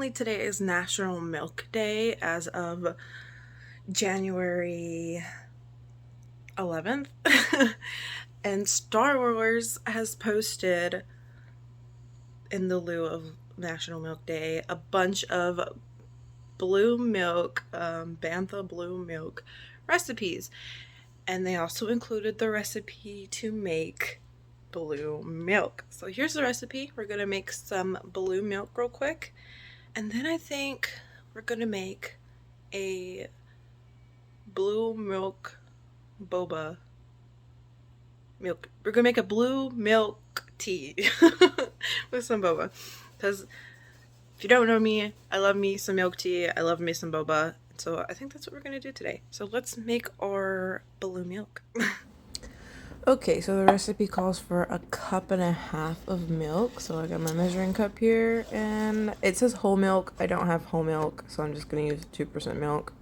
apparently today is National Milk Day as of January 11th. And Star Wars has posted, in the lieu of National Milk Day, a bunch of blue milk, Bantha blue milk recipes. And they also included the recipe to make blue milk. So here's the recipe. We're going to make some blue milk real quick. And then I think we're going to make a blue milk boba milk. We're going to make a blue milk tea with some boba. Because if you don't know me, I love me some milk tea. I love me some boba. So I think that's what we're going to do today. So let's make our blue milk. Okay, so the recipe calls for 1.5 cups of milk. So I got my measuring cup here, and it says whole milk. I don't have whole milk, so I'm just gonna use 2% milk.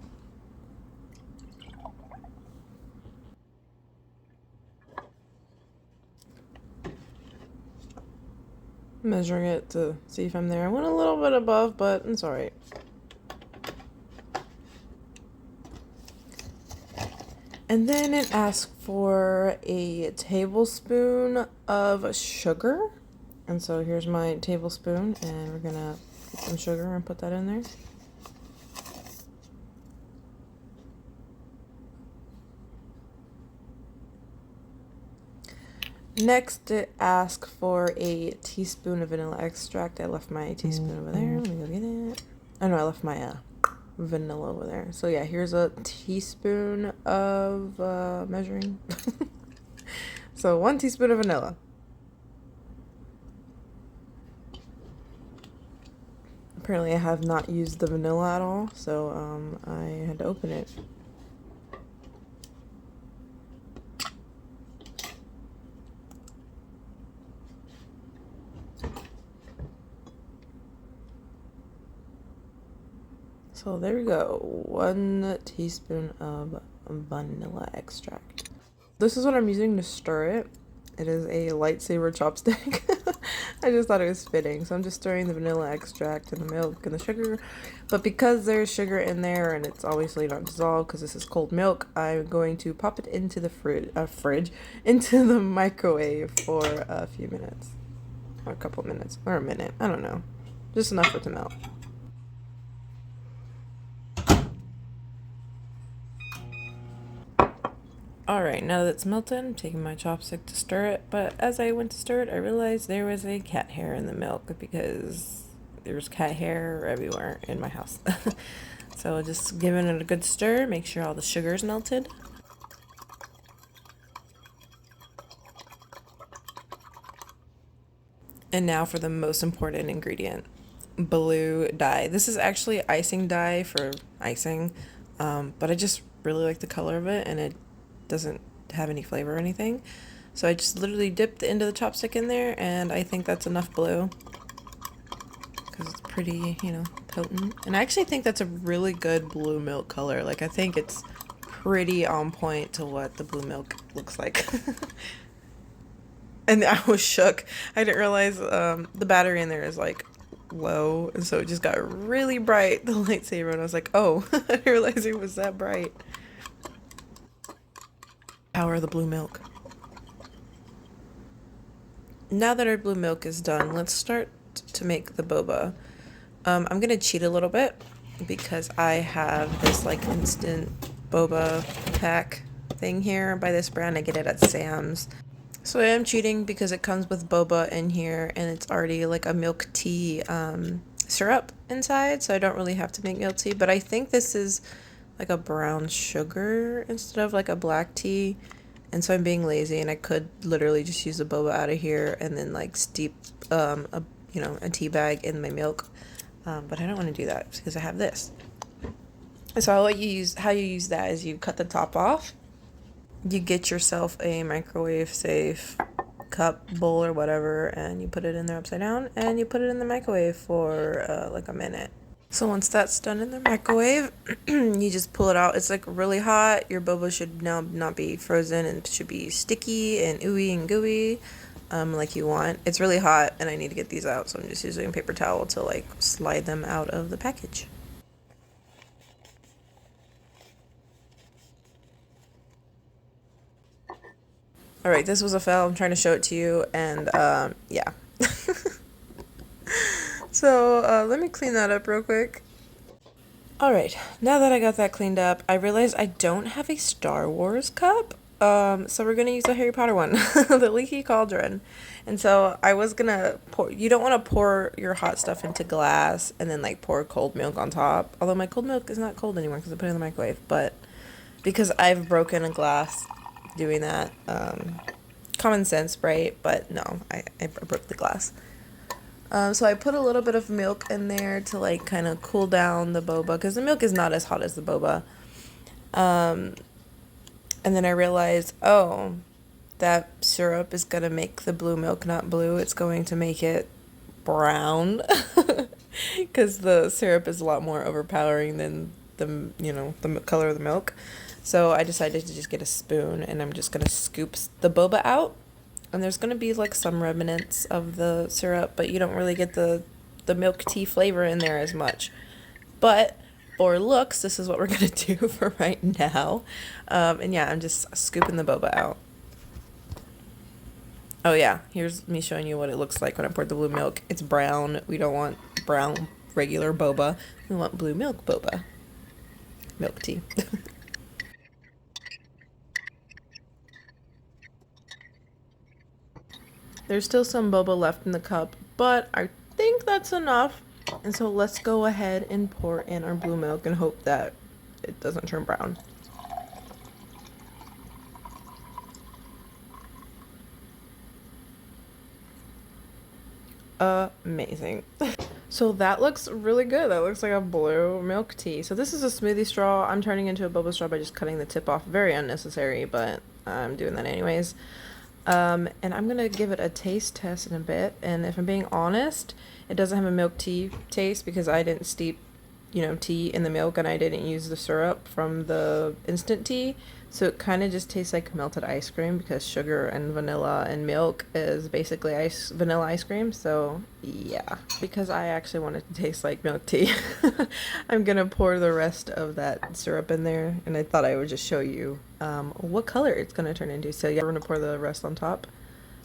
Measuring it to see if I'm there. I went a little bit above, but it's alright. And then it asks for a tablespoon of sugar. And so here's my tablespoon, and we're gonna put some sugar and put that in there. Next, it asks for a teaspoon of vanilla extract. I left my teaspoon over there. Let me go get it. Oh no, I left my vanilla over there. So yeah, here's a teaspoon of measuring. So 1 teaspoon of vanilla. Apparently I have not used the vanilla at all, so I had to open it. So there we go, 1 teaspoon of vanilla extract. This is what I'm using to stir it. It is a lightsaber chopstick. I just thought it was fitting. So I'm just stirring the vanilla extract and the milk and the sugar. But because there's sugar in there and it's obviously not dissolved because this is cold milk, I'm going to pop it into the fridge, into the microwave for a few minutes. Or a couple minutes. Or a minute. I don't know. Just enough for it to melt. Alright, now that it's melted, I'm taking my chopstick to stir it, but as I went to stir it, I realized there was a cat hair in the milk because there's cat hair everywhere in my house. So just giving it a good stir, make sure all the sugar is melted. And now for the most important ingredient, blue dye. This is actually icing dye for icing, but I just really like the color of it, and it doesn't have any flavor or anything. So I just literally dipped the end of the chopstick in there, and I think that's enough blue because it's pretty, potent. And I actually think that's a really good blue milk color. Like, I think it's pretty on point to what the blue milk looks like. And I was shook. I didn't realize the battery in there is like low, and so it just got really bright, the lightsaber, and I was like, oh, I didn't realize it was that bright. Power of the blue milk. Now that our blue milk is done, let's start to make the boba. I'm gonna cheat a little bit because I have this like instant boba pack thing here by this brand. I get it at Sam's. So I am cheating because it comes with boba in here, and it's already like a milk tea syrup inside, so I don't really have to make milk tea. But I think this is like a brown sugar instead of like a black tea, and so I'm being lazy, and I could literally just use the boba out of here and then like steep a tea bag in my milk, but I don't want to do that because I have this. So how you use that is you cut the top off, you get yourself a microwave safe cup, bowl, or whatever, and you put it in there upside down, and you put it in the microwave for like a minute. So once that's done in the microwave, you just pull it out. It's like really hot. Your boba should now not be frozen and should be sticky and ooey and gooey. like you want. It's really hot and I need to get these out, so I'm just using a paper towel to like slide them out of the package. All right, this was a fail. I'm trying to show it to you, and yeah. So let me clean that up real quick. All right, now that I got that cleaned up, I realized I don't have a Star Wars cup. So we're gonna use a Harry Potter one, the Leaky Cauldron. And so I was gonna pour. You don't want to pour your hot stuff into glass and then like pour cold milk on top. Although my cold milk is not cold anymore because I put it in the microwave. But because I've broken a glass doing that, common sense, right? But no, I broke the glass. So I put a little bit of milk in there to like kind of cool down the boba because the milk is not as hot as the boba. And then I realized, oh, that syrup is gonna make the blue milk not blue. It's going to make it brown because the syrup is a lot more overpowering than the color of the milk. So I decided to just get a spoon and I'm just gonna scoop the boba out. And there's gonna be like some remnants of the syrup, but you don't really get the milk tea flavor in there as much. But for looks, this is what we're gonna do for right now. And yeah, I'm just scooping the boba out. Oh yeah, here's me showing you what it looks like when I poured the blue milk. It's brown. We don't want brown regular boba. We want blue milk boba. Milk tea. There's still some boba left in the cup, but I think that's enough. And so let's go ahead and pour in our blue milk and hope that it doesn't turn brown. Amazing. So that looks really good. That looks like a blue milk tea. So this is a smoothie straw. I'm turning into a boba straw by just cutting the tip off. Very unnecessary, but I'm doing that anyways. And I'm gonna give it a taste test in a bit. And if I'm being honest, it doesn't have a milk tea taste because I didn't steep, tea in the milk and I didn't use the syrup from the instant tea. So it kind of just tastes like melted ice cream because sugar and vanilla and milk is basically vanilla ice cream. So yeah, because I actually want it to taste like milk tea, I'm gonna pour the rest of that syrup in there. And I thought I would just show you what color it's gonna turn into. So yeah, we're gonna pour the rest on top.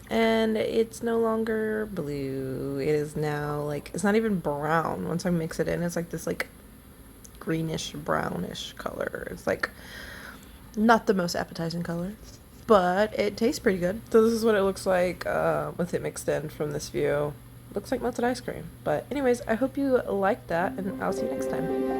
And it's no longer blue. It is now like, it's not even brown. Once I mix it in, it's like this like greenish brownish color. It's like not the most appetizing color, but it tastes pretty good. So this is what it looks like with it mixed in from this view. Looks like melted ice cream. But anyways, I hope you liked that and I'll see you next time.